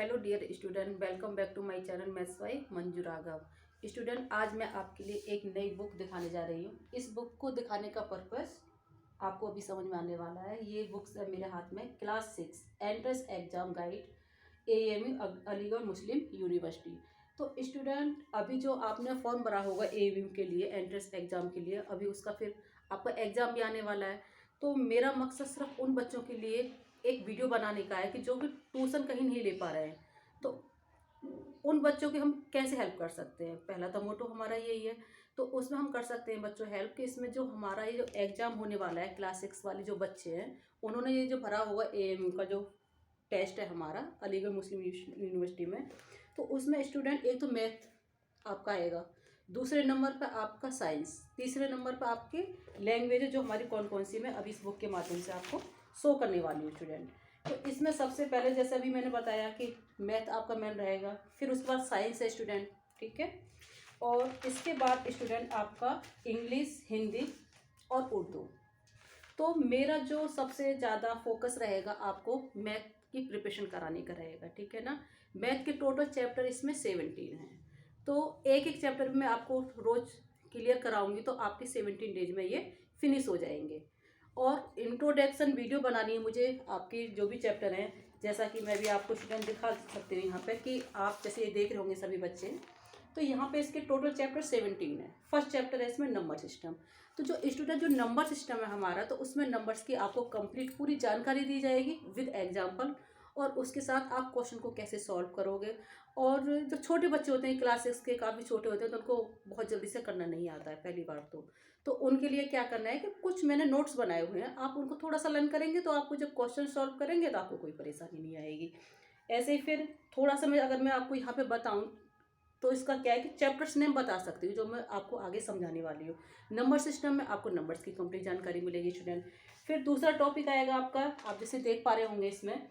Hello dear student, welcome back to my channel maths by Manju Raghav. Student, आज मैं आपके लिए एक नई बुक दिखाने जा रही हूँ। इस बुक को दिखाने का पर्पस आपको अभी समझ में आने वाला है। ये बुक्स है मेरे हाथ में, class 6 entrance exam guide AAMU Aligarh Muslim university. तो स्टूडेंट, अभी जो आपने फॉर्म भरा होगा AAMU के लिए, एंट्रेंस एग्जाम के लिए, अभी उसका फिर आपका एग्जाम भी आने वाला है। तो मेरा मकसद सिर्फ उन बच्चों के लिए एक वीडियो बनाने का है कि जो कि ट्यूशन कहीं नहीं ले पा रहे हैं, तो उन बच्चों की हम कैसे हेल्प कर सकते हैं। पहला तो मोटो हमारा यही है, तो उसमें हम कर सकते हैं बच्चों हेल्प कि इसमें जो हमारा ये जो एग्ज़ाम होने वाला है, क्लास 6 वाले जो बच्चे हैं, उन्होंने ये जो भरा होगा AAMU का जो टेस्ट है हमारा अलीगढ़ मुस्लिम यूनिवर्सिटी में, तो उसमें स्टूडेंट एक तो मैथ आपका आएगा, दूसरे नंबर पर आपका साइंस, तीसरे नंबर पर आपके लैंग्वेज जो हमारी कौन कौन सी मैं अभी इस बुक के माध्यम से आपको शो करने वाली हूँ स्टूडेंट। तो इसमें सबसे पहले जैसे अभी मैंने बताया कि मैथ आपका मेन रहेगा, फिर उसके बाद साइंस है स्टूडेंट, ठीक है। और इसके बाद स्टूडेंट आपका इंग्लिश, हिंदी और उर्दू। तो मेरा जो सबसे ज़्यादा फोकस रहेगा आपको मैथ की प्रिपरेशन कराने का रहेगा, ठीक है ना। मैथ के टोटल चैप्टर इसमें 17 हैं, तो एक एक चैप्टर में आपको रोज़ क्लियर कराऊंगी, तो आपके 17 डेज में ये फिनिश हो जाएंगे। और इंट्रोडक्शन वीडियो बनानी है मुझे आपकी जो भी चैप्टर हैं, जैसा कि मैं भी आपको स्टूडेंट दिखा सकती हूँ यहाँ पे कि आप जैसे ये देख रहे होंगे सभी बच्चे। तो यहाँ पे इसके टोटल चैप्टर 17 है। फर्स्ट चैप्टर है इसमें नंबर सिस्टम। तो जो स्टूडेंट जो नंबर सिस्टम है हमारा, तो उसमें नंबर्स की आपको कंप्लीट पूरी जानकारी दी जाएगी विद एग्जाम्पल, और उसके साथ आप क्वेश्चन को कैसे सॉल्व करोगे। और जो छोटे बच्चे होते हैं, क्लास 6 के काफ़ी छोटे होते हैं, तो उनको बहुत जल्दी से करना नहीं आता है पहली बार, तो उनके लिए क्या करना है कि कुछ मैंने नोट्स बनाए हुए हैं, आप उनको थोड़ा सा लर्न करेंगे तो आपको जब क्वेश्चन सॉल्व करेंगे तो आपको कोई परेशानी नहीं आएगी। ऐसे ही फिर थोड़ा सा मैं आपको यहाँ पे बताऊँ, तो इसका क्या है कि चैप्टर्स नेम बता सकती हूँ जो मैं आपको आगे समझाने वाली हूँ। नंबर सिस्टम में आपको नंबर्स की कंप्लीट जानकारी मिलेगी स्टूडेंट। फिर दूसरा टॉपिक आएगा आपका, आप जैसे देख पा रहे होंगे इसमें,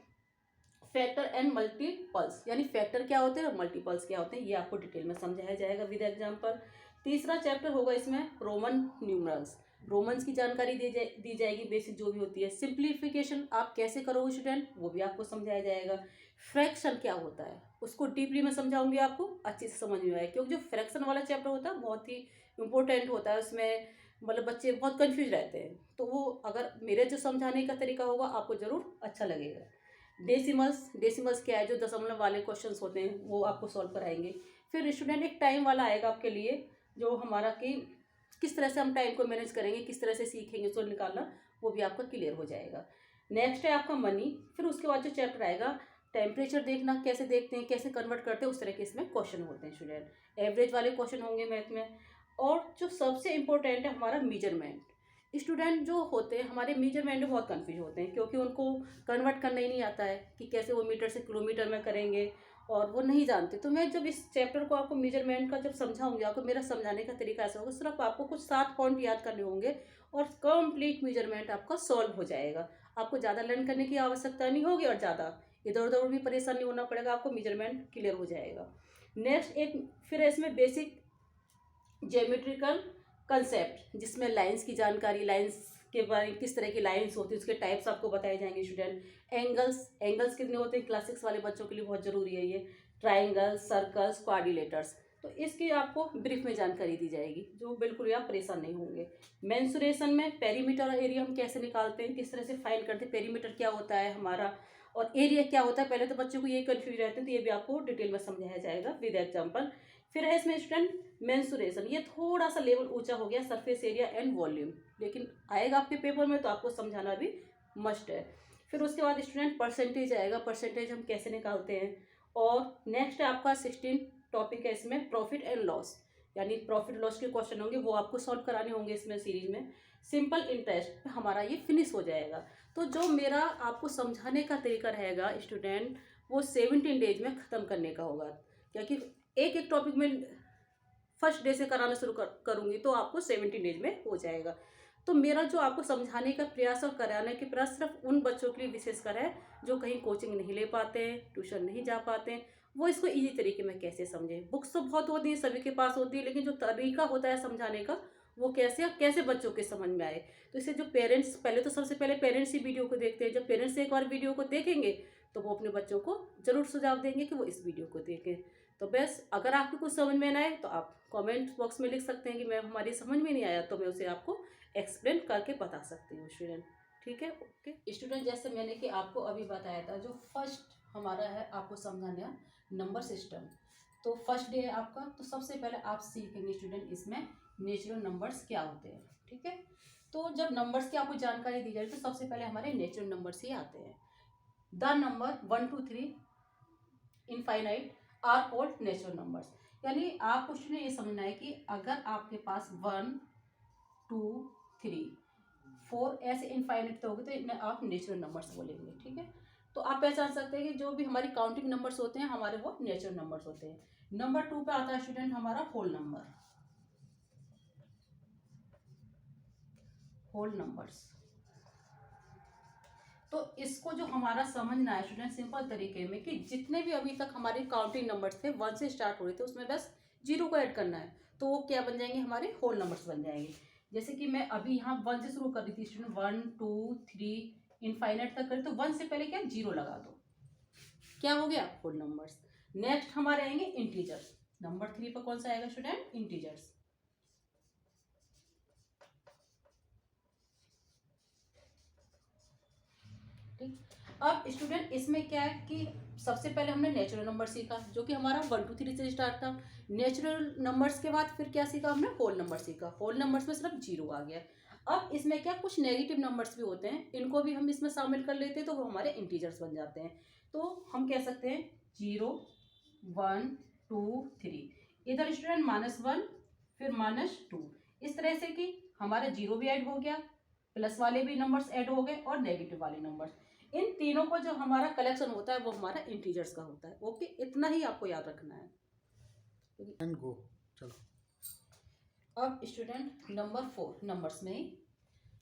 फैक्टर एंड मल्टीपल्स, यानी फैक्टर क्या होते हैं और मल्टीपल्स क्या होते हैं, ये आपको डिटेल में समझाया जाएगा विद एग्जाम्पल। तीसरा चैप्टर होगा इसमें रोमन न्यूमरल्स, रोमन्स की जानकारी दी जाएगी, बेसिक जो भी होती है। सिंप्लीफिकेशन आप कैसे करोगे स्टूडेंट, वो भी आपको समझाया जाएगा। फ्रैक्शन क्या होता है उसको डीपली में समझाऊंगी, आपको अच्छे से समझ में आए, क्योंकि जो फ्रैक्शन वाला चैप्टर होता है बहुत ही इंपॉर्टेंट होता है। उसमें मतलब बच्चे बहुत कंफ्यूज रहते हैं, तो वो अगर मेरे जो समझाने का तरीका होगा आपको ज़रूर अच्छा लगेगा। डेसिमल्स क्या है, जो दशमलव वाले क्वेश्चंस होते हैं वो आपको सॉल्व कराएंगे। फिर स्टूडेंट एक टाइम वाला आएगा आपके लिए, जो हमारा कि किस तरह से हम टाइम को मैनेज करेंगे, किस तरह से सीखेंगे उसको निकालना, वो भी आपका क्लियर हो जाएगा। नेक्स्ट है आपका मनी। फिर उसके बाद जो चैप्टर आएगा, टेम्परेचर देखना कैसे देखते हैं, कैसे कन्वर्ट करते हैं, उस तरह के इसमें क्वेश्चन होते हैं स्टूडेंट। एवरेज वाले क्वेश्चन होंगे मैथ में। और जो सबसे इंपॉर्टेंट है हमारा मीजरमेंट। स्टूडेंट जो होते हैं हमारे मीजरमेंट में बहुत कंफ्यूज होते हैं, क्योंकि उनको कन्वर्ट करना ही नहीं आता है कि कैसे वो मीटर से किलोमीटर में करेंगे, और वो नहीं जानते। तो मैं जब इस चैप्टर को आपको मेजरमेंट का जब समझाऊंगी, आपको मेरा समझाने का तरीका ऐसा होगा, सिर्फ आपको कुछ 7 पॉइंट याद करने होंगे और कंप्लीट मेजरमेंट आपका सॉल्व हो जाएगा। आपको ज़्यादा लर्न करने की आवश्यकता नहीं होगी और ज़्यादा इधर उधर भी परेशान नहीं होना पड़ेगा, आपको मेजरमेंट क्लियर हो जाएगा। नेक्स्ट एक फिर इसमें बेसिक ज्योमेट्रिकल कंसेप्ट, जिसमें लाइंस की जानकारी, लाइंस के बारे में किस तरह की लाइंस होती है, उसके टाइप्स आपको बताए जाएंगे स्टूडेंट। एंगल्स कितने होते हैं, क्लास 6 वाले बच्चों के लिए बहुत ज़रूरी है ये। ट्राइंगल्स, सर्कल्स, क्वाड्रिलेटर्स, तो इसकी आपको ब्रीफ में जानकारी दी जाएगी, जो बिल्कुल ही आप परेशान नहीं होंगे। मेंसुरेशन में पेरीमीटर और एरिया हम कैसे निकालते हैं, किस तरह से फाइंड करते हैं, पेरीमीटर क्या होता है हमारा और एरिया क्या होता है, पहले तो बच्चों को ये कन्फ्यूज रहते हैं, तो ये भी आपको डिटेल में समझाया जाएगा विद एग्जाम्पल। फिर है इसमें स्टूडेंट मेंसुरेशन, ये थोड़ा सा लेवल ऊंचा हो गया, सरफेस एरिया एंड वॉल्यूम, लेकिन आएगा आपके पेपर में तो आपको समझाना भी मस्ट है। फिर उसके बाद स्टूडेंट परसेंटेज आएगा, परसेंटेज हम कैसे निकालते हैं। और नेक्स्ट है आपका 16 टॉपिक है इसमें प्रॉफिट एंड लॉस, यानी प्रॉफिट लॉस के क्वेश्चन होंगे, वो आपको सॉल्व कराने होंगे इसमें सीरीज में। सिंपल इंटरेस्ट हमारा ये फिनिश हो जाएगा। तो जो मेरा आपको समझाने का तरीका रहेगा स्टूडेंट, वो 17 डेज में ख़त्म करने का होगा, क्योंकि एक एक टॉपिक में फर्स्ट डे से कराना शुरू करूँगी तो आपको 17 डेज में हो जाएगा। तो मेरा जो आपको समझाने का प्रयास और कराने के प्रयास सिर्फ उन बच्चों के लिए विशेषकर है जो कहीं कोचिंग नहीं ले पाते हैं, ट्यूशन नहीं जा पाते हैं, वो इसको इजी तरीके में कैसे समझें। बुक्स तो बहुत होती हैं, सभी के पास होती है, लेकिन जो तरीका होता है समझाने का वो कैसे और कैसे बच्चों के समझ में आए। तो इसे जो पेरेंट्स, पहले तो सबसे पहले पेरेंट्स ही वीडियो को देखते हैं, जब पेरेंट्स एक बार वीडियो को देखेंगे तो वो अपने बच्चों को ज़रूर सुझाव देंगे कि वो इस वीडियो को देखें। तो बस अगर आपको कुछ समझ में ना आए तो आप कमेंट बॉक्स में लिख सकते हैं कि मैम हमारी समझ में नहीं आया, तो मैं उसे आपको एक्सप्लेन करके बता सकती हूँ स्टूडेंट। ठीक है, ओके स्टूडेंट, जैसे मैंने कि आपको अभी बताया था, जो फर्स्ट हमारा है आपको समझाना नंबर सिस्टम। तो फर्स्ट डे है आपका, तो सबसे पहले आप सीखेंगे स्टूडेंट इसमें नेचुरल नंबर्स क्या होते हैं। ठीक है, तो जब नंबर्स की आपको जानकारी दी जाए तो सबसे पहले हमारे नेचुरल नंबर्स ही आते हैं। The number 1 2 3 infinite are called natural numbers. यानी आपको स्टूडेंट ये समझना है कि अगर आपके पास 1 2 3 4 ऐसे इनफाइनाइट होंगे तो इन्हें आप नेचुरल नंबर्स बोलेंगे। ठीक है, तो आप पहचान सकते हैं कि जो भी हमारी काउंटिंग नंबर्स होते हैं हमारे वो नेचुरल नंबर्स होते हैं। नंबर 2 पे आता है स्टूडेंट हमारा होल नंबर, होल नंबर्स। तो इसको जो हमारा समझना है स्टूडेंट सिंपल तरीके में कि जितने भी अभी तक हमारे काउंटिंग नंबर्स थे 1 से स्टार्ट हो रहे थे उसमें बस 0 को ऐड करना है, तो वो क्या बन जाएंगे, हमारे होल नंबर्स बन जाएंगे। जैसे कि मैं अभी यहाँ 1 से शुरू कर दी थी स्टूडेंट, 1 2 3 इनफाइनाइट तक करें, तो 1 से पहले क्या 0 लगा दो, क्या हो गया, होल नंबर्स। नेक्स्ट हमारे आएंगे इंटीजर्स। नंबर 3 पर कौन सा आएगा स्टूडेंट, इंटीजर्स। ठीक, अब स्टूडेंट इसमें क्या है कि सबसे पहले हमने नेचुरल नंबर सीखा जो कि हमारा 1 2 3 से स्टार्ट था। नेचुरल नंबर्स के बाद फिर क्या सीखा हमने, होल नंबर सीखा। होल नंबर्स में सिर्फ 0 आ गया। अब इसमें क्या कुछ नेगेटिव नंबर्स भी होते हैं, इनको भी हम इसमें शामिल कर लेते हैं तो वो हमारे इंटीजर्स बन जाते हैं। तो हम कह सकते हैं 0 1 2 3, इधर स्टूडेंट -1 फिर -2, इस तरह से कि हमारा 0 भी ऐड हो गया, प्लस वाले भी नंबर्स ऐड हो गए और नेगेटिव वाले नंबर्स। इन तीनों को जो हमारा कलेक्शन होता है वो हमारा इंटीजर्स का होता है। ओके, इतना ही आपको याद रखना है। गो चलो। अब स्टूडेंट नंबर 4 नंबर्स में ही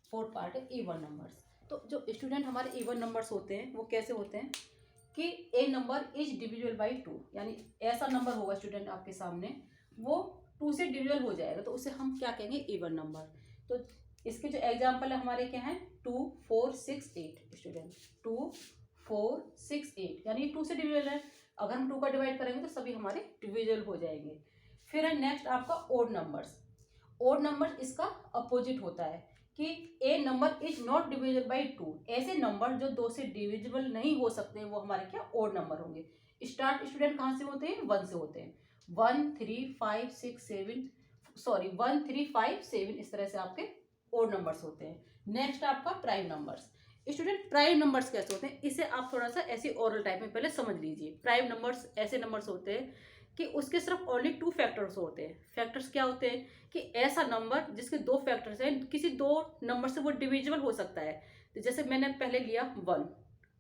4th पार्ट है इवन नंबर्स। तो जो स्टूडेंट हमारे इवन नंबर्स होते हैं वो कैसे होते हैं कि a number is divisible by 2, यानी ऐसा नंबर होगा स्टूडेंट आपके सामने वो 2 से डिविजिबल हो जाएगा, तो उसे हम क्या कहेंगे, इवन नंबर। तो इसके जो एग्जाम्पल है हमारे क्या हैं, 2 4 6 8 स्टूडेंट, 2 4 6 8 यानी 2 से डिविजिबल है। अगर हम 2 का डिवाइड करेंगे तो सभी हमारे डिविजिबल हो जाएंगे। फिर है नेक्स्ट आपका ओड नंबर्स। ओड नंबर इसका अपोजिट होता है कि a number is not divisible by 2, ऐसे नंबर जो 2 से डिविजिबल नहीं हो सकते वो हमारे क्या, ओड नंबर होंगे। स्टार्ट स्टूडेंट कहाँ से होते हैं, 1 से होते हैं। 1 3 5 6 7 सॉरी 1 3 5 7 इस तरह से आपके ओड नंबर्स होते हैं। नेक्स्ट आपका prime numbers. Student prime numbers कैसे होते हैं, इसे आप थोड़ा सा ऐसे ओरल टाइप में पहले समझ लीजिए। प्राइम नंबर्स ऐसे नंबर्स होते हैं कि उसके सिर्फ ओनली 2 फैक्टर्स होते हैं। फैक्टर्स क्या होते हैं कि ऐसा नंबर जिसके 2 फैक्टर्स हैं, किसी 2 नंबर से वो डिविजिबल हो सकता है। तो जैसे मैंने पहले लिया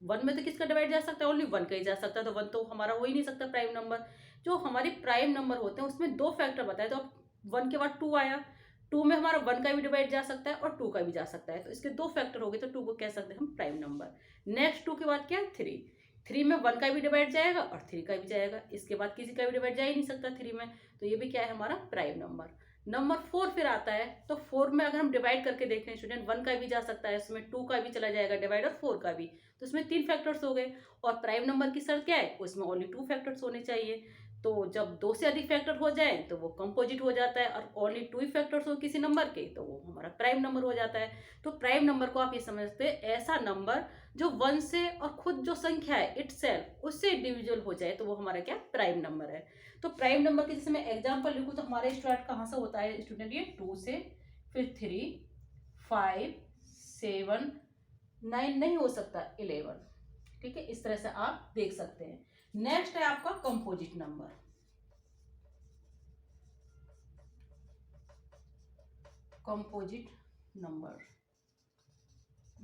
1 में तो किसका डिवाइड जा सकता है, ओनली 1 का ही जा सकता है, तो 1 तो हमारा हो ही नहीं सकता प्राइम नंबर। जो हमारे प्राइम नंबर होते हैं उसमें 2 फैक्टर बताए, तो अब 1 के बाद 2 आया, 2 में हमारा 1 का भी डिवाइड जा सकता है और 2 का भी जा सकता है, तो इसके 2 फैक्टर हो गए, तो 2 को कह सकते हैं हम प्राइम नंबर। नेक्स्ट 2 के बाद क्या, 3 में 1 का भी डिवाइड जाएगा और 3 का भी जाएगा, इसके बाद किसी का भी डिवाइड जा ही नहीं सकता 3 में, तो ये भी क्या है, हमारा प्राइम नंबर। नंबर 4 फिर आता है, तो 4 में अगर हम डिवाइड करके देखें स्टूडेंट, 1 का भी जा सकता है, इसमें 2 का भी चला जाएगा डिवाइड और 4 का भी, तो इसमें 3 फैक्टर्स हो गए। और प्राइम नंबर की शर्त क्या है, उसमें ओनली 2 फैक्टर्स होने चाहिए। तो जब 2 से अधिक फैक्टर हो जाए तो वो कंपोजिट हो जाता है, और ओनली 2 ही फैक्टर्स हो किसी नंबर के तो वो हमारा प्राइम नंबर हो जाता है। तो प्राइम नंबर को आप ये समझते हैं ऐसा नंबर जो 1 से और खुद जो संख्या है इटसेल्फ उससे डिविजिबल हो जाए तो वो हमारा क्या, प्राइम नंबर है। तो प्राइम नंबर के जैसे मैं एग्जांपल लिखूं तो हमारे स्टार्ट कहाँ से होता है स्टूडेंट, ये 2 से, फिर 3 5 7 9 नहीं हो सकता 11। ठीक है, इस तरह से आप देख सकते हैं। नेक्स्ट है आपका कंपोजिट नंबर। Composite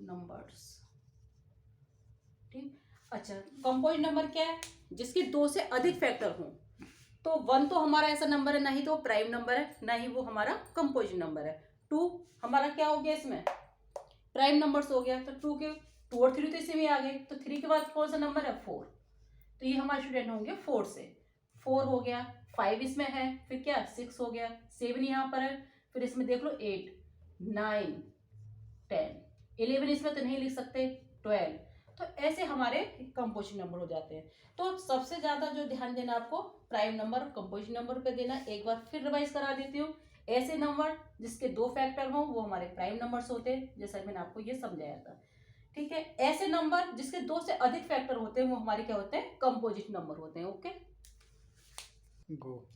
numbers. ठीक, अच्छा कंपोजिट नंबर क्या है, जिसके 2 से अधिक फैक्टर हों। तो 1 तो हमारा ऐसा नंबर है, ना ही तो प्राइम नंबर है ना ही वो हमारा कंपोजिट नंबर है। 2 हमारा क्या हो गया, इसमें प्राइम नंबर्स हो गया, तो 2 और 3 तो इसी में आ गए, तो 3 के बाद कौन सा नंबर है, 4, तो ये हमारे स्टूडेंट होंगे 4 से। 4 हो गया, 5 इसमें है, फिर क्या 6 हो गया, 7 यहाँ पर है, फिर इसमें देख लो 8 9 10 11 इसमें तो नहीं लिख सकते, 12 तो ऐसे हमारे कंपोजिशन नंबर हो जाते हैं। तो सबसे ज़्यादा जो ध्यान देना आपको प्राइम नंबर और कंपोजिशन नंबर पे देना। एक बार फिर रिवाइज करा देती हूँ। ऐसे नंबर जिसके 2 फैक्टर हों वो हमारे प्राइम नंबर्स होते हैं, जैसा मैंने आपको ये समझाया था। ठीक है, ऐसे नंबर जिसके 2 से अधिक फैक्टर होते हैं वो हमारे क्या होते हैं, कंपोजिट नंबर होते हैं। ओके, गो।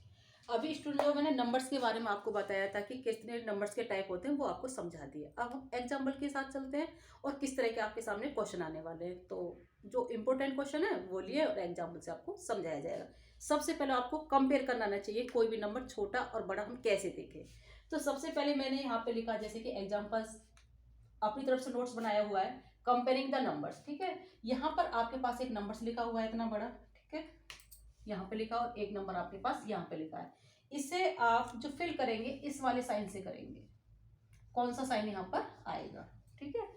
अभी स्टूडेंट जो मैंने नंबर्स के बारे में आपको बताया था कि कितने नंबर्स के टाइप होते हैं वो आपको समझा दिए। अब हम एग्जाम्पल के साथ चलते हैं और किस तरह के आपके सामने क्वेश्चन आने वाले हैं। तो जो इंपॉर्टेंट क्वेश्चन है वो लिए और एग्जाम्पल से आपको समझाया जाएगा। सबसे पहले आपको कंपेयर करना आना चाहिए, कोई भी नंबर छोटा और बड़ा हम कैसे देखें। तो सबसे पहले मैंने यहाँ पे लिखा, जैसे कि एग्जाम्पल्स अपनी तरफ से नोट्स बनाया हुआ है, कंपेयरिंग द नंबर्स। ठीक है, यहाँ पर आपके पास एक नंबर्स लिखा हुआ है इतना बड़ा। ठीक है, यहाँ पे लिखा और एक नंबर आपके पास यहाँ पे लिखा है। इसे आप जो फिल करेंगे इस वाले साइन से करेंगे। कौन सा साइन यहाँ पर आएगा। ठीक है,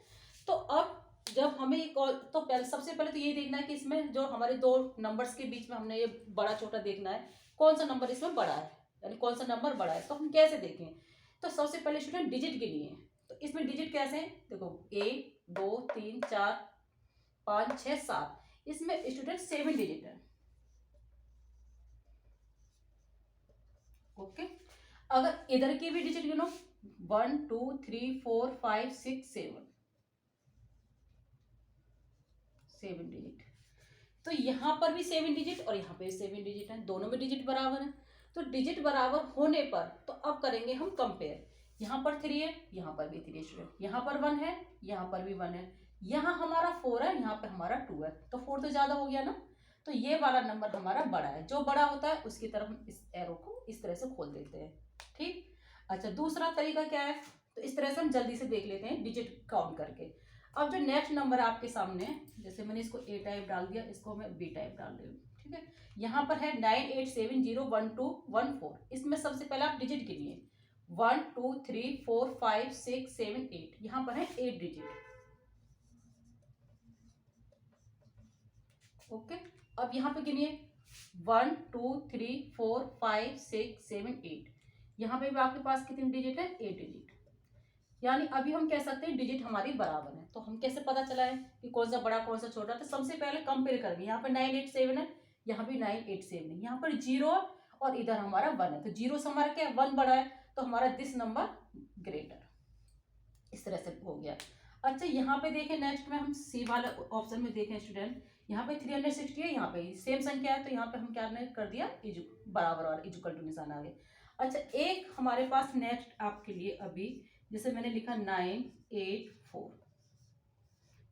तो अब जब हमें तो पहले सबसे पहले तो ये देखना है कि इसमें जो हमारे 2 नंबर्स के बीच में हमने ये बड़ा छोटा देखना है, कौन सा नंबर इसमें बड़ा है, यानी कौन सा नंबर बड़ा है। तो हम कैसे देखें, तो सबसे पहले स्टूडेंट डिजिट गिनिए। तो इसमें डिजिट कैसे हैं, देखो 1 2 3 4 5 6 7, इसमें स्टूडेंट 7 डिजिट है। ओके, अगर इधर की भी डिजिट गिनो 1 2 3 4 5 6 7 डिजिट। तो यहां पर भी 7 डिजिट और यहां पे भी 7 डिजिट है, दोनों में डिजिट बराबर है। तो डिजिट बराबर होने पर तो अब करेंगे हम कंपेयर। यहाँ पर 3 है, यहाँ पर भी 3 है स्टूडेंट, यहाँ पर 1 है, यहाँ पर भी 1 है, यहाँ हमारा 4 है, यहाँ पे हमारा 2 है। तो 4 तो ज्यादा हो गया ना, तो ये वाला नंबर हमारा बड़ा है। जो बड़ा होता है उसकी तरफ हम इस एरो को इस तरह से खोल देते हैं। ठीक, अच्छा दूसरा तरीका क्या है, तो इस तरह से हम जल्दी से देख लेते हैं डिजिट काउंट करके। अब जो नेक्स्ट नंबर आपके सामने है, जैसे मैंने इसको ए टाइप डाल दिया, इसको मैं बी टाइप डाल रही हूँ। ठीक है, यहाँ पर है 98701214। इसमें सबसे पहले आप डिजिट गिनिए 1 2 3 4 5 6 7 8, यहाँ पर है 8 डिजिट। ओके, अब यहाँ पे गिनिए 1 2 3 4 5 6 7 8, यहाँ पे भी आपके पास कितनी डिजिट है, 8 डिजिट। यानी अभी हम कह सकते हैं डिजिट हमारी बराबर है। तो हम कैसे पता चला है कि कौन सा बड़ा कौन सा छोटा, तो सबसे पहले कंपेयर करेंगे। यहाँ पर 987 है, यहाँ भी 987 है, यहाँ पर 0 और इधर हमारा 1 है। तो 0 से हमारा क्या है, 1 बड़ा है, तो हमारा दिस नंबर ग्रेटर। इस तरह से हो गया। अच्छा यहाँ पे देखें, नेक्स्ट में हम सी वाले ऑप्शन में देखें स्टूडेंट, यहाँ पे 360 है, यहाँ पे सेम संख्या है, तो यहाँ पे हम क्या कर दिया, बराबर और इक्वल टू निशान आ गए। अच्छा एक हमारे पास नेक्स्ट आपके लिए अभी, जैसे मैंने लिखा 984,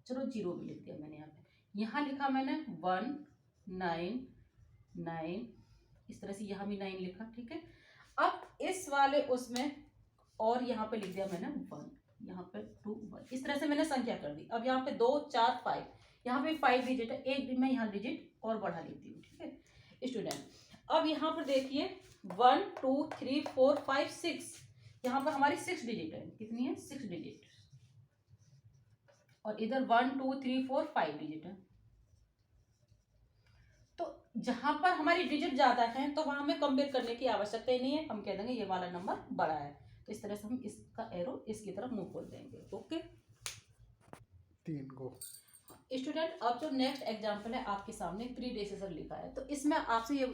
चलो 0 भी लिख दिया मैंने। यहाँ लिखा मैंने 199, इस तरह से यहाँ भी 9 लिखा। ठीक है, अब इस वाले उसमें और यहाँ पे लिख दिया मैंने 1, यहाँ पे 2 1, इस तरह से मैंने संख्या कर दी। अब यहाँ पे 2 4 5, यहाँ पे 5 डिजिट है, एक दिन में यहाँ डिजिट और बढ़ा लेती हूँ। ठीक है स्टूडेंट, अब यहाँ पर देखिए 1 2 3 4 5 6, यहाँ पर हमारी 6 डिजिट है। कितनी है, 6 डिजिट, और इधर 1 2 3 4 5 डिजिट है। तो जहां पर हमारी डिजिट ज्यादा है तो वहां हमें कंपेयर करने की आवश्यकता ही नहीं है, हम कह देंगे ये वाला नंबर बड़ा है। तो इस तरह से हम इसका एरो इसकी तरफ मुंह खोल देंगे। ओके 3 गो। स्टूडेंट, अब जो नेक्स्ट एग्जांपल है आपके सामने प्रीडेसेसर लिखा है। तो इसमें आपसे ये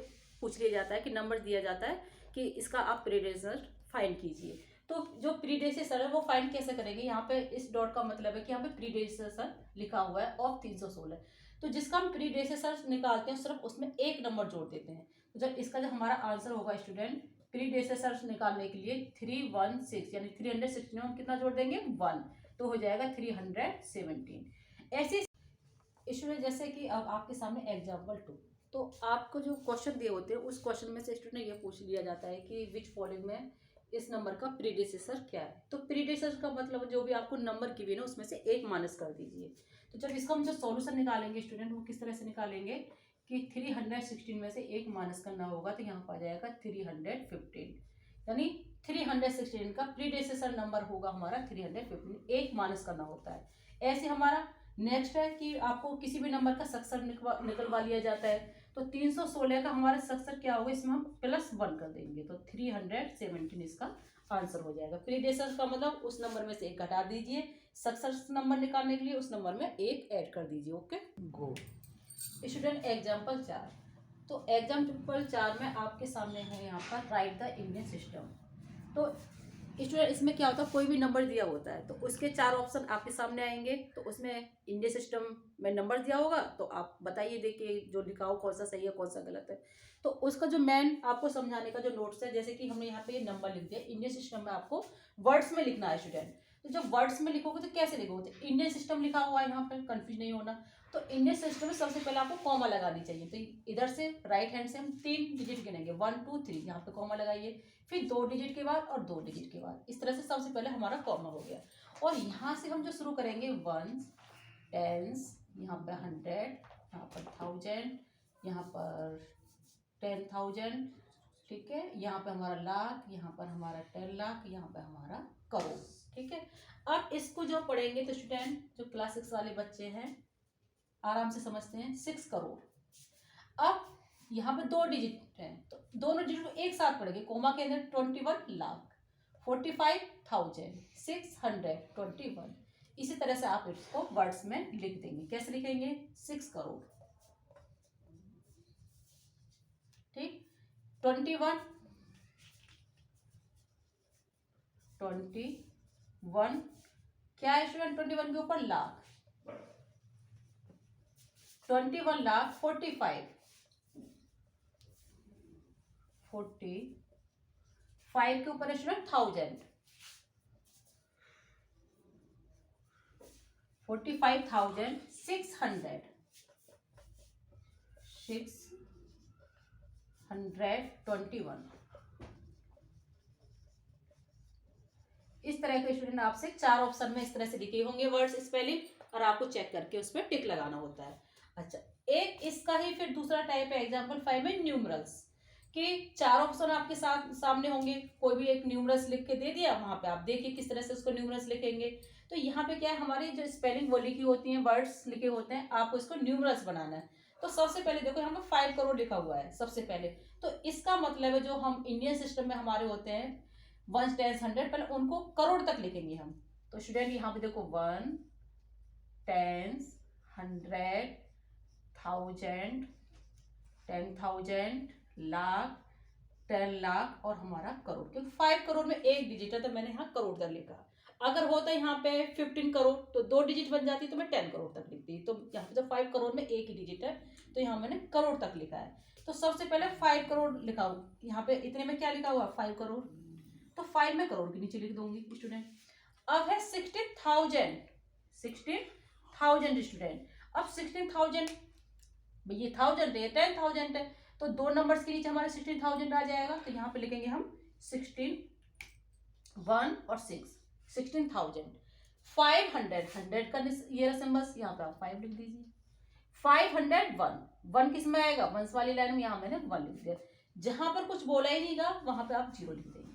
पूछ लिया जाता है कि नंबर दिया जाता है कि इसका आप प्रीडेसेसर फाइंड कीजिए। तो जो प्रीडेसेसर है वो फाइंड कैसे करेंगे, यहाँ पे इस डॉट का मतलब है कि यहाँ पे प्रीडेसेसर लिखा हुआ है ऑफ 316। तो जिसका हम प्रीडेसेसर निकालते हैं सिर्फ उसमें एक नंबर जोड़ देते हैं। तो जब इसका जो हमारा आंसर होगा स्टूडेंट, प्रीडेसेसर निकालने के लिए 316 यानी 316 में हम कितना जोड़ देंगे, 1, तो हो जाएगा 317। ऐसे स्टूडेंट जैसे कि अब आपके सामने एग्जाम्पल 2, तो आपको जो क्वेश्चन दिए होते हैं उस क्वेश्चन में से स्टूडेंट ये पूछ लिया जाता है कि विच फॉलोइंग में इस नंबर का प्रीडेसेसर क्या है। तो प्रीडेसेसर का मतलब जो भी आपको नंबर की भी ना उसमें से एक माइनस कर दीजिए। तो जब इसका हम जो सॉल्यूशन निकालेंगे स्टूडेंट, वो किस तरह से निकालेंगे कि 316 में से एक माइनस करना होगा, तो यहाँ पर आ जाएगा 315, यानी 316 का प्रीडेसेसर नंबर होगा हमारा 315, एक माइनस करना होता है। ऐसे हमारा नेक्स्ट है कि आपको किसी भी नंबर का सक्सर निकलवा लिया जाता है। तो 316 का हमारा सक्सर क्या होगा, इसमें हम +1 कर देंगे, तो 317 इसका आंसर हो जाएगा। प्रीडेसेसर का मतलब उस नंबर में से एक घटा दीजिए, सक्सेस नंबर निकालने के लिए उस नंबर में 1 ऐड कर दीजिए। ओके। गो। Student example 4। तो एग्जाम्पल 4 में आपके सामने है यहाँ पर राइट द इंडियन सिस्टम। तो स्टूडेंट इसमें क्या होता है, कोई भी नंबर दिया होता है तो उसके 4 ऑप्शन आपके सामने आएंगे। तो उसमें इंडियन सिस्टम में नंबर दिया होगा तो आप बताइए, देखिए जो लिखा हो कौन सा सही है कौन सा गलत है। तो उसका जो मेन आपको समझाने का जो नोट्स है, जैसे कि हमने यहाँ पे नंबर लिख दिया, इंडियन सिस्टम में आपको वर्ड्स में लिखना है स्टूडेंट। तो जब वर्ड्स में लिखोगे तो कैसे लिखोगे, तो इंडियन सिस्टम लिखा हुआ है यहाँ पे, कंफ्यूज नहीं होना। तो इंडियन सिस्टम में सबसे पहले आपको कॉमा लगानी चाहिए। तो इधर से राइट हैंड से हम 3 डिजिट गिनेंगे, 1 2 3, यहाँ पे कॉमा लगाइए। फिर 2 डिजिट के बाद और 2 डिजिट के बाद, इस तरह से सबसे पहले हमारा कॉमा हो गया। और यहाँ से हम जो शुरू करेंगे, वंस, टेंस, यहाँ पे 100, यहाँ पर 1000, यहाँ पर 10,000, ठीक है। यहाँ पे हमारा लाख, यहाँ पर हमारा 10 लाख, यहाँ पे हमारा करोड़, ठीक है। अब इसको जो पढ़ेंगे तो स्टूडेंट जो क्लास 6 वाले बच्चे हैं आराम से समझते हैं, 6 करोड़। अब यहाँ पे 2 डिजिट हैं तो दोनों डिजिट को एक साथ पढ़ेंगे, कोमा के अंदर 21 लाख, 45,621। इसी तरह से आप इसको वर्ड्स में लिख देंगे। कैसे लिखेंगे, 6 करोड़, ठीक। 21 क्या है स्टूडेंट, 21 के ऊपर लाख, 21 लाख, 45 के ऊपर है स्टूडेंट 1000, 45,600, 621। इस तरह के स्टूडेंट आपसे 4 ऑप्शन में इस तरह से लिखे होंगे वर्ड्स स्पेलिंग, और आपको चेक करके उस पर टिक लगाना होता है। अच्छा, एक इसका ही फिर दूसरा टाइप है एग्जाम्पल 5 में न्यूमरल्स के 4 ऑप्शन आपके साथ सामने होंगे। कोई भी एक न्यूमरल्स लिख के दे दिया, वहां पे आप देखिए किस तरह से उसको न्यूमरल्स लिखेंगे। तो यहाँ पे क्या है, हमारी जो स्पेलिंग वो लिखी होती है, वर्ड्स लिखे होते हैं, आपको इसको न्यूमरल्स बनाना है। तो सबसे पहले देखो यहाँ पे 5 करोड़ लिखा हुआ है सबसे पहले। तो इसका मतलब है जो हम इंडियन सिस्टम में हमारे होते हैं 1 10 100, पहले उनको करोड़ तक लिखेंगे हम। तो स्टूडेंट यहाँ पे देखो 1 10 100 1000 10,000 लाख 10 लाख और हमारा करोड़, क्योंकि 5 करोड़ में एक डिजिट है तो मैंने यहाँ करोड़ तक लिखा। अगर होता है यहाँ पे 15 करोड़ तो 2 डिजिट बन जाती तो मैं 10 करोड़ तक लिखती। तो यहाँ पे तो 5 करोड़ में एक ही डिजिट है तो यहाँ मैंने करोड़ तक लिखा है। तो सबसे पहले 5 करोड़ लिखा हुआ, यहाँ पे इतने में क्या लिखा हुआ 5 करोड़, तो 5 में करोड़ के नीचे लिख दूंगी स्टूडेंट। अब है 16,000 स्टूडेंट। अब 16,000 ये 1000 है, 10,000 है, तो 2 नंबर्स के नीचे हमारे 16,000 आ जाएगा। तो यहाँ पे लिखेंगे हम 16 1 और 6, 16,000। 500 100 का ये सिंबल्स, यहाँ पे आप 5 लिख दीजिए। 501 1 किस में आएगा, वंस वाली लाइन में, यहाँ मैंने 1 लिख दिया। जहां पर कुछ बोला ही नहीं था वहां पे आप 0 लिख देंगे।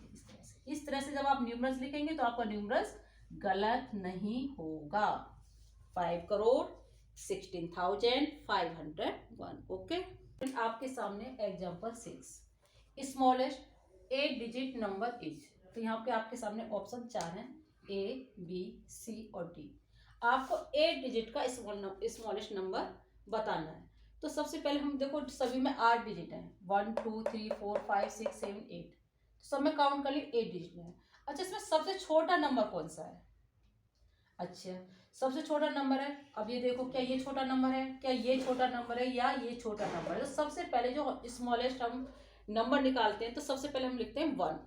इस तरह से जब आप न्यूमरल्स लिखेंगे तो आपका न्यूमरल्स गलत नहीं होगा। 5 करोड़ 16,501। ओके। आपके सामने example 6, smallest 8 digit number is. तो यहाँ पे आपके सामने ऑप्शन 4 हैं, A B C और D। आपको 8 डिजिट का स्मॉलेस्ट नंबर बताना है। तो सबसे पहले हम देखो सभी में 8 डिजिट हैं, 1 2 3 4 5 6 7 8, सब में काउंट कर लिए 8 डिजिट में है। अच्छा, इसमें सबसे छोटा नंबर कौन सा है, अच्छा सबसे छोटा नंबर है। अब ये देखो, क्या ये छोटा नंबर है, क्या ये छोटा नंबर है, या ये छोटा नंबर है। तो सबसे पहले जो स्मॉलेस्ट हम नंबर निकालते हैं तो सबसे पहले हम लिखते हैं 1।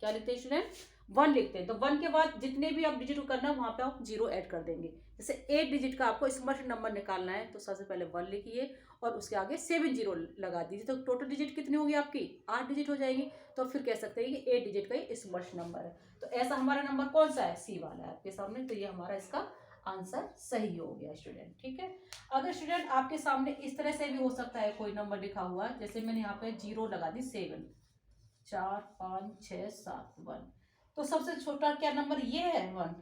क्या लिखते हैं स्टूडेंट, 1 लिखते हैं। तो 1 के बाद जितने भी आप डिजिट करना है वहां पे आप 0 ऐड कर देंगे। जैसे 8 डिजिट का आपको स्मॉलेस्ट नंबर निकालना है तो सबसे पहले 1 लिखिए और उसके आगे 7 0 लगा दीजिए। तो टोटल डिजिट कितनी होगी आपकी, 8 डिजिट हो जाएगी। तो फिर कह सकते हैं कि 8 डिजिट का ही स्मॉलेस्ट नंबर है। तो ऐसा हमारा नंबर कौन सा है, C वाला है आपके सामने। तो ये हमारा इसका आंसर सही हो गया स्टूडेंट, ठीक है। अगर स्टूडेंट आपके सामने इस तरह से भी हो सकता है कोई नंबर लिखा हुआ है, जैसे मैंने यहाँ पे 0 लगा दी, 7 4 5 6 7 1। तो सबसे छोटा क्या नंबर ये है 1।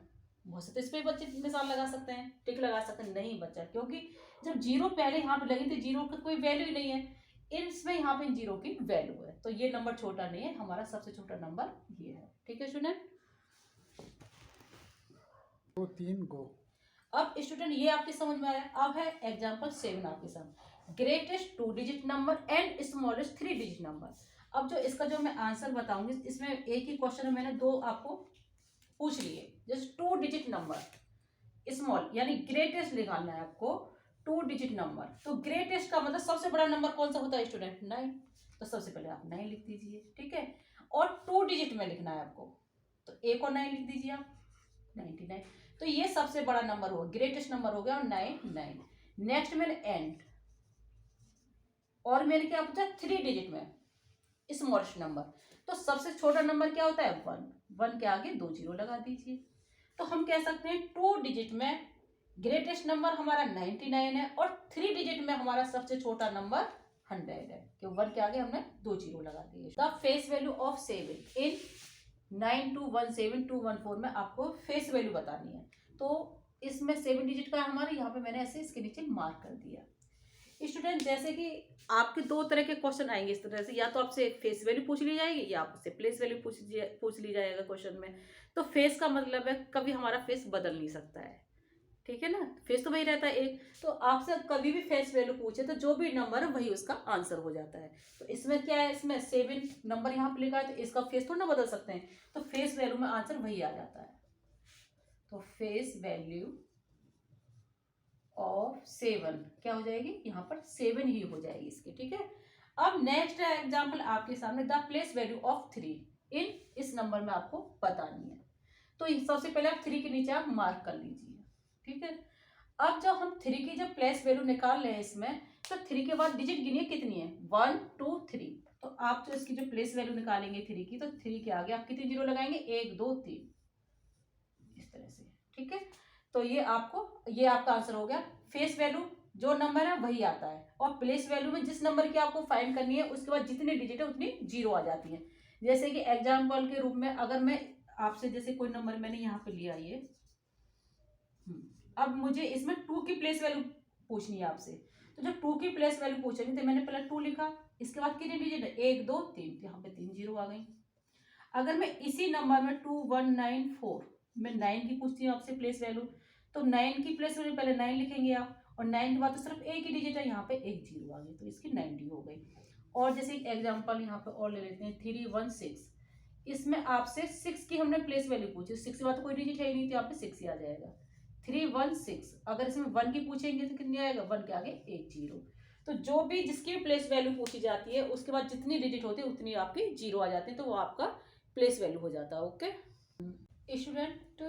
बहुत से तो इस पे बच्चे मिसाल लगा सकते हैं, टिक लगा सकते हैं, नहीं बच्चा, क्योंकि जब 0 पहले यहाँ पे लगी थी 0 का कोई वैल्यू ही नहीं है, इसमें यहाँ पे 0 की वैल्यू है। तो ये नंबर छोटा नहीं है, हमारा सबसे छोटा नंबर ये है, ठीक है स्टूडेंट। 2 3 गो। अब स्टूडेंट ये आपकी समझ में आया। अब है एग्जाम्पल 7 आपके सामने, greatest 2 digit number and smallest 3 digit number. अब जो इसका जो मैं आंसर बताऊंगी, इसमें एक ही क्वेश्चन में मैंने 2 आपको पूछ लिए। जैसे 2 डिजिट नंबर स्मॉल यानी ग्रेटेस्ट निकालना है आपको 2 डिजिट नंबर। तो ग्रेटेस्ट का मतलब सबसे बड़ा नंबर कौन सा होता है स्टूडेंट? 9। तो सबसे पहले आप 9 लिख दीजिए, ठीक है। और 2 डिजिट में लिखना है आपको, तो 1 और 9 लिख दीजिए आप, 99। तो ये सबसे बड़ा नंबर होगा, ग्रेटेस्ट नंबर हो गया, और 9। नेक्स्ट मैंने एंड, और मैंने क्या पूछा? 3 डिजिट में स्मॉलेस्ट नंबर। तो सबसे छोटा नंबर क्या होता है? 1 के आगे 2 जीरो लगा दीजिए। तो हम कह सकते हैं 2 डिजिट में ग्रेटेस्ट नंबर हमारा 99 है, और 3 डिजिट में हमारा सबसे छोटा नंबर 100 है, क्योंकि 1 के आगे हमने 2 जीरो लगा दिए। द फेस वैल्यू ऑफ 7 इन 9217 में आपको फेस वैल्यू बतानी है। तो इसमें 7 डिजिट का हमारे यहाँ पे मैंने ऐसे इसके नीचे मार्क कर दिया। स्टूडेंट जैसे कि आपके 2 तरह के क्वेश्चन आएंगे इस तरह से, या तो आपसे फेस वैल्यू पूछ ली जाएगी या आपसे प्लेस वैल्यू पूछ ली जाएगा क्वेश्चन में। तो फेस का मतलब है कभी हमारा फेस बदल नहीं सकता है, ठीक है ना, फेस तो वही रहता है एक। तो आपसे कभी भी फेस वैल्यू पूछे तो जो भी नंबर है वही उसका आंसर हो जाता है। तो इसमें क्या है, इसमें 7 नंबर यहाँ पे लिखा है, तो इसका फेस थोड़ा ना बदल सकते हैं, तो फेस वैल्यू में आंसर वही आ जाता है। तो फेस वैल्यू ऑफ 7 क्या हो जाएगी? यहाँ पर 7 ही हो जाएगी इसकी, ठीक है। अब नेक्स्ट एग्जाम्पल आपके सामने, द प्लेस वैल्यू ऑफ 3 इन, इस नंबर में आपको बतानी है। तो सबसे पहले आप 3 के नीचे आप मार्क कर लीजिए, ठीक है। अब जब हम 3 की जब प्लेस वैल्यू निकाल रहे हैं इसमें, तो 3 के बाद डिजिट गिनिए कितनी है? 1 2 3। तो आप जो इसकी जो प्लेस वैल्यू निकालेंगे 3 की, तो 3 के आगे आप कितने जीरो लगाएंगे? 1 2 3, इस तरह से, ठीक है। तो ये आपका आंसर हो गया। फेस वैल्यू जो नंबर है वही आता है, और प्लेस वैल्यू में जिस नंबर की आपको फाइंड करनी है उसके बाद जितनी डिजिट है उतनी जीरो आ जाती है। जैसे कि एग्जाम्पल के रूप में अगर मैं आपसे जैसे कोई नंबर मैंने यहाँ पे लिया, ये अब मुझे इसमें 2 की प्लेस वैल्यू पूछनी है आपसे। तो जब 2 की प्लेस वैल्यू पूछेंगे तो मैंने पहले 2 लिखा, इसके बाद कितनी डिजिट है? 1 2 3, यहाँ पे 3 जीरो आ गई। अगर मैं इसी नंबर में 2194 में 9 की पूछती हूँ आपसे प्लेस वैल्यू, तो 9 की प्लेस वैल्यू पहले 9 लिखेंगे आप, और 9 के बाद तो सिर्फ एक ही डिजिट है, यहाँ पे 1 जीरो आ गई, तो इसकी 90 हो गई। और जैसे एक एग्जांपल यहाँ पे और ले लेते हैं, 316। इसमें आपसे 6 की हमने प्लेस वैल्यू पूछी, 6 के बाद तो कोई डिजिट है ही नहीं, तो यहाँ पे 6 ही आ जाएगा। 316। अगर इसमें 1 की पूछेंगे तो कितनी आएगा? 1 के आगे 1 जीरो। तो जो भी जिसकी प्लेस वैल्यू पूछी जाती है उसके बाद जितनी डिजिट होती है उतनी आपकी जीरो आ जाती है, तो वो आपका प्लेस वैल्यू हो जाता है। ओके स्टूडेंट,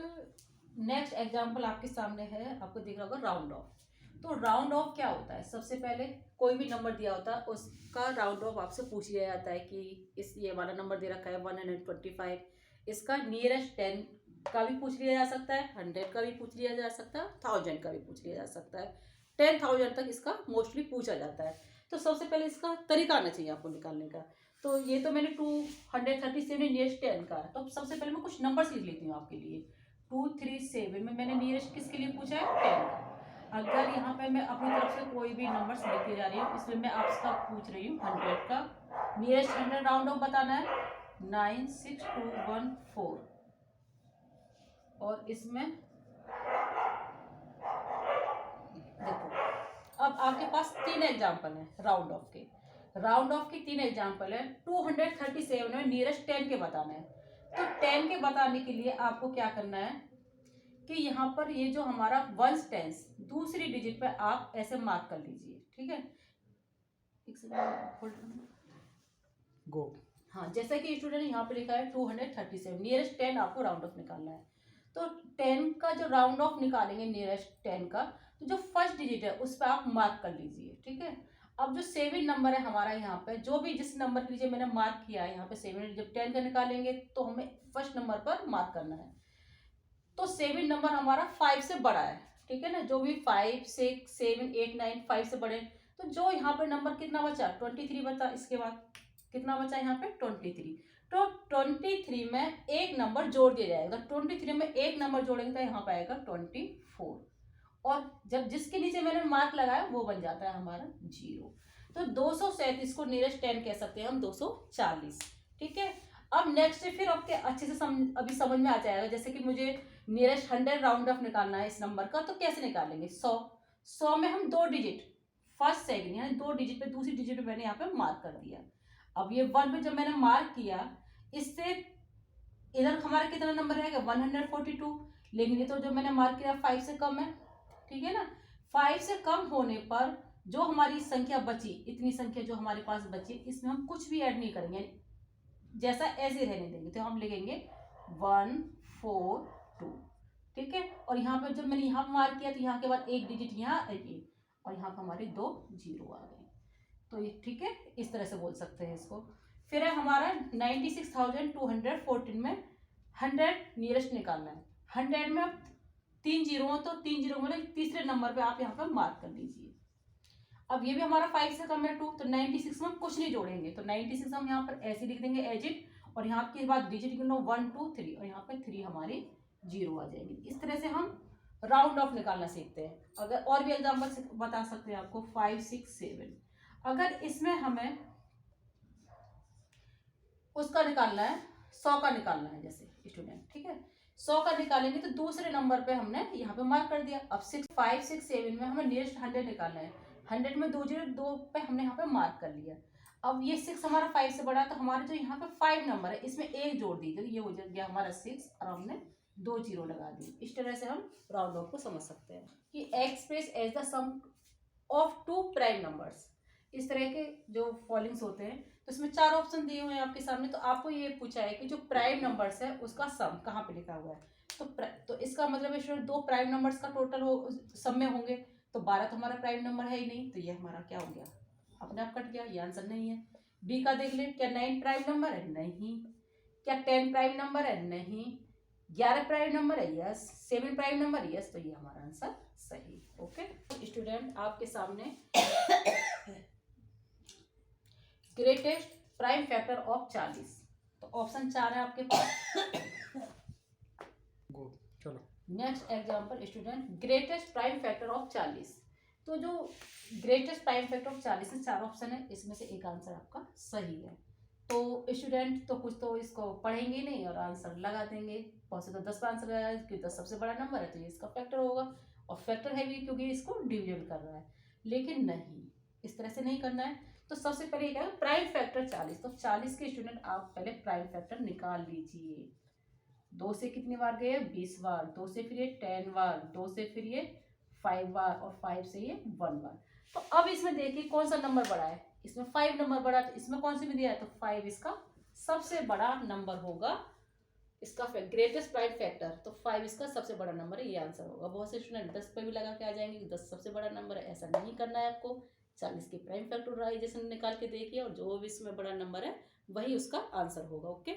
नेक्स्ट एग्जांपल आपके सामने है, आपको दिख रहा होगा राउंड ऑफ। तो राउंड ऑफ क्या होता है? सबसे पहले कोई भी नंबर दिया होता है उसका राउंड ऑफ आपसे पूछ लिया जाता है कि ये वाला नंबर दे रखा है 125, इसका नियरेस्ट 10 का भी पूछ लिया जा सकता है, 100 का भी पूछ लिया जा सकता है, 1000 का भी पूछ लिया जा सकता है, 10,000 तक इसका मोस्टली पूछा जाता है। तो सबसे पहले इसका तरीका आना चाहिए आपको निकालने का। तो ये तो मैंने 237 नियरेस्ट 10 का है, तो सबसे पहले मैं कुछ नंबर्स लिख लेती हूँ आपके लिए। 237 में मैंने नियरेस्ट किसके लिए पूछा है? 10 का। अगर यहाँ पे मैं अपनी तरफ से कोई भी नंबर्स लिखती जा रही हूँ, इसमें मैं आपसे पूछ रही हूँ 100 का, नियरेस्ट 100 राउंड ऑफ बताना है, 96214। और इसमें देखो, अब आपके पास 3 एग्जाम्पल है राउंड ऑफ के। राउंड ऑफ के 3 एग्जाम्पल है। 237 में नियरेस्ट 10 के बताना है। तो 10 के बताने के लिए आपको क्या करना है कि यहाँ पर ये जो हमारा वंस टेंस दूसरी डिजिट पे आप ऐसे मार्क कर लीजिए, ठीक है। गो। हाँ, जैसा कि स्टूडेंट यहाँ पे लिखा है 237, नियरेस्ट 10 आपको राउंड ऑफ निकालना है। तो 10 का जो राउंड ऑफ निकालेंगे नियरेस्ट 10 का, तो जो फर्स्ट डिजिट है उस पर आप मार्क कर लीजिए, ठीक है। अब जो 7 नंबर है हमारा यहाँ पे, जो भी जिस नंबर के लिए मैंने मार्क किया है यहाँ पे 7, जब 10 का निकालेंगे तो हमें फर्स्ट नंबर पर मार्क करना है। तो 7 नंबर हमारा 5 से बड़ा है, ठीक है ना। जो भी 5 6 7 8 9 5 से बड़े, तो जो यहाँ पे नंबर कितना बचा? 23 बचा। इसके बाद कितना बचा यहाँ पे? 23। तो 23 में एक नंबर जोड़ दिया जाएगा। 23 में एक नंबर जोड़ेंगे तो यहाँ पे आएगा 24, और जब जिसके नीचे मैंने मार्क लगाया वो बन जाता है हमारा 0। तो 237 को नियरेस्ट 10 कह सकते हैं हम, 240, ठीक है। अब नेक्स्ट फिर आपके अच्छे से अभी समझ में आ जाएगा। जैसे कि नियरेस्ट 100 राउंड ऑफ निकालना है इस नंबर का, तो कैसे निकालेंगे? 100 में हम 2 डिजिट फर्स्ट सेकंड यानी 2 डिजिट पे, दूसरी डिजिट पे मैंने यहाँ पे मार्क कर दिया। अब ये 1 पे जब मैंने मार्क किया, इससे इधर हमारा कितना नंबर रहेगा? 142। लेकिन ये तो जो मैंने मार्क किया 5 से कम है, ठीक है ना। 5 से कम होने पर जो हमारी संख्या बची, इतनी संख्या जो हमारे पास बची, इसमें हम कुछ भी ऐड नहीं करेंगे, जैसा ऐसे रहने देंगे। तो हम लिखेंगे 142, ठीक है। और यहाँ पे जब मैंने यहाँ मार्क किया तो यहाँ के बाद एक डिजिट यहाँ आएगी और यहाँ पर हमारे 2 जीरो आ गए। तो ये ठीक है, इस तरह से बोल सकते हैं इसको। फिर है हमारा 96,214 में 100 नियरेस्ट निकालना है। 100 में अब 3 जीरो हो, तो 3 जीरो मतलब तीसरे नंबर पे आप यहाँ पे मार्क कर लीजिए। अब ये भी हमारा 5 से कम है 2, तो 96 में हम कुछ नहीं जोड़ेंगे, तो 96 हम यहाँ पर ऐसे लिख देंगे एज इट, और यहाँ के बाद डिजिट गिनो 1 2 3 और यहाँ पे 3 हमारी जीरो आ जाएंगे। इस तरह से हम राउंड ऑफ निकालना सीखते हैं। अगर और भी एग्जाम्पल बता सकते हैं आपको, 5 6 7। अगर इसमें हमें उसका निकालना है, 100 का निकालना है जैसे स्टूडेंट, ठीक है, 100 का निकालेंगे तो दूसरे नंबर पे हमने यहाँ पे मार्क कर दिया। अब 5 6 7 में हमें नियरेस्ट 100 निकालना है। 100 में 2 जीरो 2 पे हमने यहाँ पे मार्क कर लिया। अब ये 6 हमारा 5 से बड़ा, तो हमारे जो यहाँ पे 5 नंबर है इसमें एक जोड़ दीजिए, ये हो गया हमारा 6 और हमने 2 जीरो लगा दी। इस तरह से हम राउंड ऑफ को समझ सकते हैं कि express as the sum of 2 prime numbers. इस तरह के जो फॉलोइंग्स होते हैं, तो इसमें 4 ऑप्शन दिए हुए हैं आपके सामने। तो आपको ये पूछा है कि जो प्राइम नंबर्स है उसका सम कहाँ पे लिखा हुआ है, तो इसका मतलब है 2 प्राइम नंबर्स का टोटल हो सम में होंगे, तो 12 तो हमारा प्राइम नंबर है ही नहीं, तो ये हमारा क्या हो गया, अपने आप कट गया, ये आंसर नहीं है। बी का देख ले, क्या 9 प्राइम नंबर है? नहीं। क्या 10 प्राइम नंबर है? नहीं। 11 प्राइम नंबर है? यस। 7 prime number? यस। तो ये हमारा आंसर सही। ओके स्टूडेंट, आपके सामने ग्रेटेस्ट प्राइम फैक्टर ऑफ 40, तो ऑप्शन 4 है आपके पास। गो चलो। Next example student, greatest prime factor of 40। तो जो ग्रेटेस्ट प्राइम फैक्टर ऑफ 40 में 4 ऑप्शन है, इसमें से एक आंसर आपका सही है। तो स्टूडेंट तो कुछ तो इसको पढ़ेंगे नहीं और आंसर लगा देंगे। बहुत से तो 10 का आंसर लगाया, क्योंकि 10 सबसे बड़ा नंबर है तो ये इसका फैक्टर होगा, और फैक्टर है भी क्योंकि इसको डिविजन कर रहा है। लेकिन नहीं, इस तरह से नहीं करना है। तो सबसे पहले क्या है, प्राइम फैक्टर 40। तो 40 के स्टूडेंट आप पहले प्राइम फैक्टर निकाल लीजिए। 2 से कितनी बार गए? 20 बार। 2 से फिर ये 10 बार, 2 से फिर ये 5 बार, और 5 से ये 1 बार। तो अब इसमें देखिए कौन सा नंबर बड़ा है, इसमें 5 नंबर बड़ा है, तो इसमें कौन सी में दिया है, तो 5 इसका सबसे बड़ा नंबर होगा, इसका ग्रेटेस्ट प्राइम फैक्टर। तो 5 इसका सबसे बड़ा नंबर है, ये आंसर होगा। बहुत से स्टूडेंट 10 पे भी लगा के आ जाएंगे कि 10 सबसे बड़ा नंबर है, ऐसा नहीं करना है आपको। 40 की प्राइम फैक्टराइजेशन निकाल के देखिए, और जो भी इसमें बड़ा नंबर है वही उसका आंसर होगा। ओके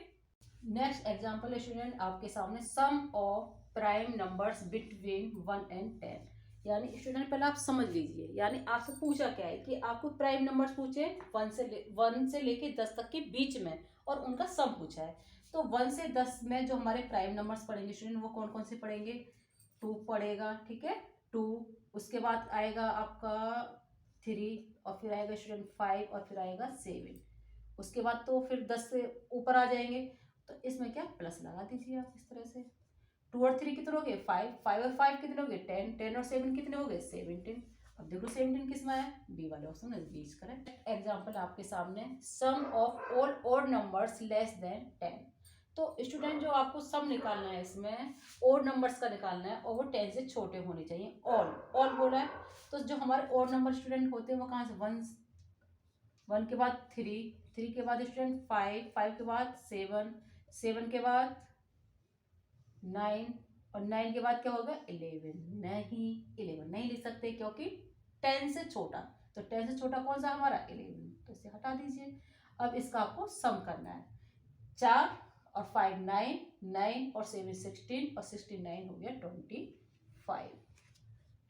नेक्स्ट एग्जांपल स्टूडेंट आपके सामने, sum of prime numbers between 1 and 10। यानी स्टूडेंट पहले आप समझ लीजिए, यानी आपसे पूछा क्या है कि आपको प्राइम नंबर्स पूछे 1 से लेके 10 तक के बीच में, और उनका सम पूछा है। तो 1 से 10 में जो हमारे प्राइम नंबर्स पढ़ेंगे स्टूडेंट, वो कौन कौन से पढ़ेंगे? 2 पढ़ेगा, ठीक है, 2। उसके बाद आएगा आपका 3, और फिर आएगा स्टूडेंट 5, और फिर आएगा 7। उसके बाद तो फिर 10 से ऊपर आ जाएंगे, तो इसमें क्या प्लस लगा दीजिए आप इस तरह से। 2 और 3 कितने हो गए? 5। 5 और 5 कितने हो गए? 10। 10 और 7 कितने हो गए? 17। अब देखो 17 किस में है? बी वाले ऑप्शन में, बी इज करेक्ट। एग्जांपल आपके सामने, sum of all odd numbers less than 10। तो स्टूडेंट जो आपको सम निकालना है इसमें ओड नंबर्स का निकालना है, और वो 10 से छोटे होने चाहिए। ऑल बोला है, तो जो हमारे ओड नंबर स्टूडेंट होते हैं वो कहाँ से? 1 के बाद 3 के बाद स्टूडेंट 5 के बाद 7 के बाद 9, और 9 के बाद क्या होगा? 11। नहीं, 11 नहीं लिख सकते क्योंकि 10 से छोटा, तो 10 से छोटा कौन सा हमारा? 11, तो इसे हटा दीजिए। अब इसका आपको सम करना है। 4 और 5 9, 9 और 7 16, और 16 हो गया 25।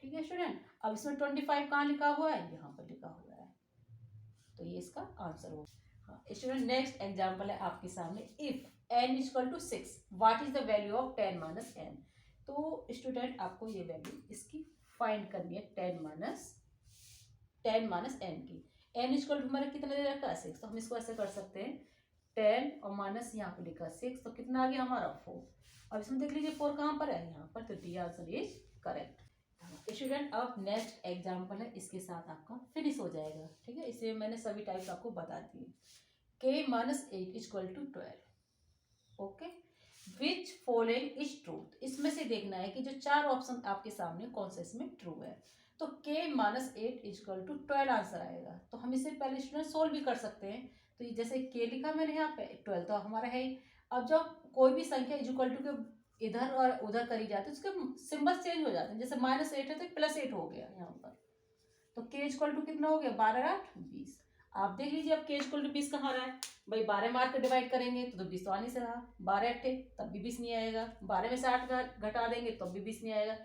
ठीक है स्टूडेंट, अब इसमें 25 कहाँ लिखा हुआ है? यहाँ पर लिखा हुआ है, तो ये इसका आंसर होगा। हाँ स्टूडेंट, नेक्स्ट एग्जांपल है आपके सामने, if n = 6 what is the value of 10 - n। तो स्टूडेंट आपको ये वैल्यू इसकी फाइंड करनी है, 10 - n की। n = हमारा कितना दे रखा है? 6। तो हम इसको ऐसे कर सकते हैं, 10 और माइनस यहाँ पे लिखा 6, तो कितना आ गया हमारा 4। अब इसमें देख लीजिए 4 कहाँ पर है, यहाँ पर, तो D answer is correct. Student अब नेक्स्ट एग्जाम्पल है, इसके साथ आपका फिनिश हो जाएगा, ठीक है। इसमें मैंने सभी टाइप्स आपको बता दिए। k minus 8 equal to 12। Okay, which following is true. इसमें से देखना है कि जो 4 ऑप्शन आपके सामने कौन सा इसमें ट्रू है। तो k minus 8 equal to 12 answer आएगा। तो हम इसे पहले स्टूडेंट सोल्व भी कर सकते हैं। तो ये जैसे k लिखा मैंने यहाँ पे, 12 तो हमारा है ही। अब जब कोई भी संख्या इक्वल टू के इधर और उधर करी जाती है, उसके सिंबल चेंज हो जाते हैं। जैसे -8 है तो +8 हो गया यहाँ पर। तो k इक्वल टू कितना हो गया, 12 8 20। आप देख लीजिए अब k इक्वल टू 20 कहाँ रहा है भाई। 12 मार के डिवाइड करेंगे तो 20 तो आने से रहा, 12 8 तब भी 20 नहीं आएगा, 12 में से 8 घटा देंगे तब भी 20 नहीं आएगा।